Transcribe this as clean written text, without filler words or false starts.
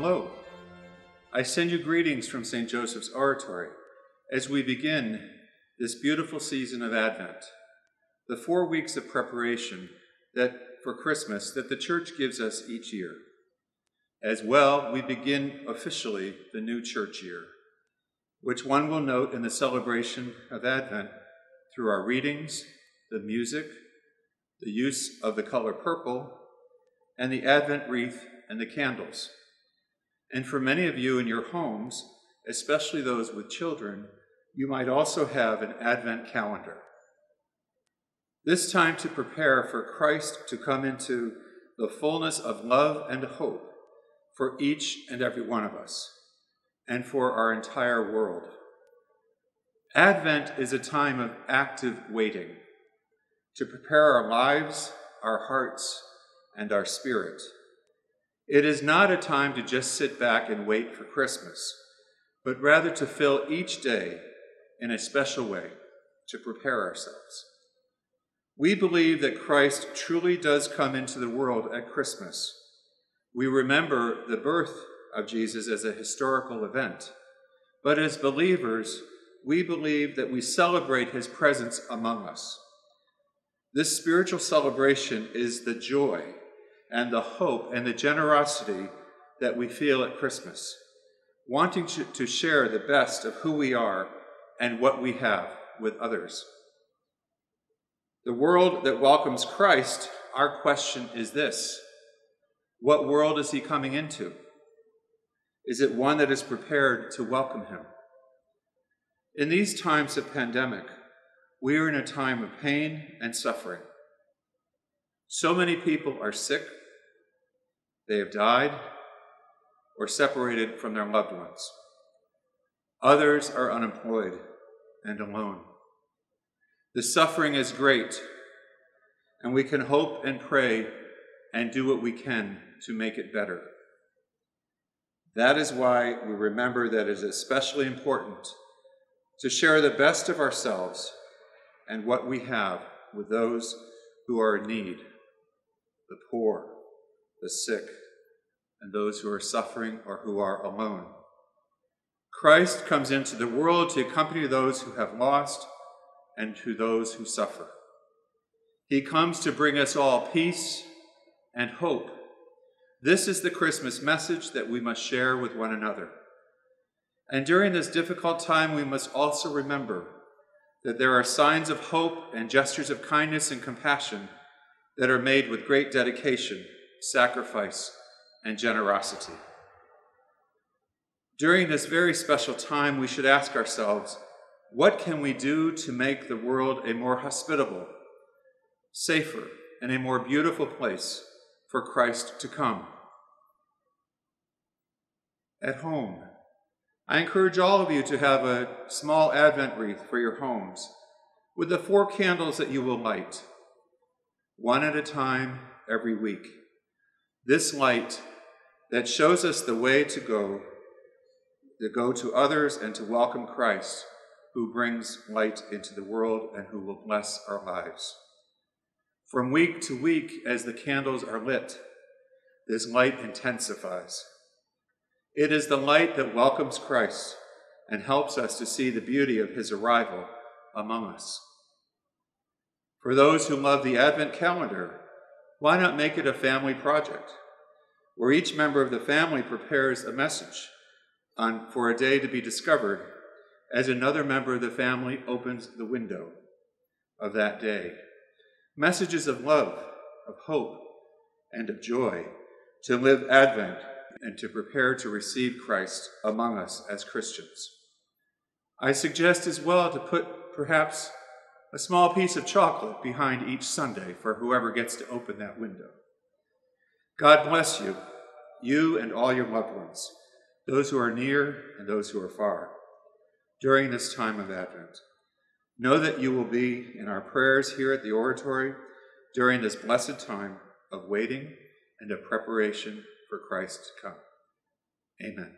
Hello. I send you greetings from St. Joseph's Oratory as we begin this beautiful season of Advent, the 4 weeks of preparation for Christmas that the Church gives us each year. As well, we begin officially the new church year, which one will note in the celebration of Advent through our readings, the music, the use of the color purple, and the Advent wreath and the candles. And for many of you in your homes, especially those with children, you might also have an Advent calendar. This time to prepare for Christ to come into the fullness of love and hope for each and every one of us, and for our entire world. Advent is a time of active waiting to prepare our lives, our hearts, and our spirit. It is not a time to just sit back and wait for Christmas, but rather to fill each day in a special way to prepare ourselves. We believe that Christ truly does come into the world at Christmas. We remember the birth of Jesus as a historical event, but as believers, we believe that we celebrate his presence among us. This spiritual celebration is the joy and the hope and the generosity that we feel at Christmas, wanting to share the best of who we are and what we have with others. The world that welcomes Christ, our question is this: what world is he coming into? Is it one that is prepared to welcome him? In these times of pandemic, we are in a time of pain and suffering. So many people are sick, they have died, or separated from their loved ones. Others are unemployed and alone. The suffering is great, and we can hope and pray and do what we can to make it better. That is why we remember that it is especially important to share the best of ourselves and what we have with those who are in need, the poor, the sick, and those who are suffering or who are alone. Christ comes into the world to accompany those who have lost and to those who suffer. He comes to bring us all peace and hope. This is the Christmas message that we must share with one another. And during this difficult time, we must also remember that there are signs of hope and gestures of kindness and compassion that are made with great dedication, sacrifice, and generosity. During this very special time, we should ask ourselves, what can we do to make the world a more hospitable, safer, and a more beautiful place for Christ to come? At home, I encourage all of you to have a small Advent wreath for your homes with the 4 candles that you will light, one at a time every week. This light that shows us the way to go to others and to welcome Christ, who brings light into the world and who will bless our lives. From week to week, as the candles are lit, this light intensifies. It is the light that welcomes Christ and helps us to see the beauty of his arrival among us. For those who love the Advent calendar, why not make it a family project, where each member of the family prepares a message for a day to be discovered as another member of the family opens the window of that day. Messages of love, of hope, and of joy to live Advent and to prepare to receive Christ among us as Christians. I suggest as well to put perhaps a small piece of chocolate behind each Sunday for whoever gets to open that window. God bless you, you and all your loved ones, those who are near and those who are far, during this time of Advent. Know that you will be in our prayers here at the Oratory during this blessed time of waiting and of preparation for Christ to come. Amen.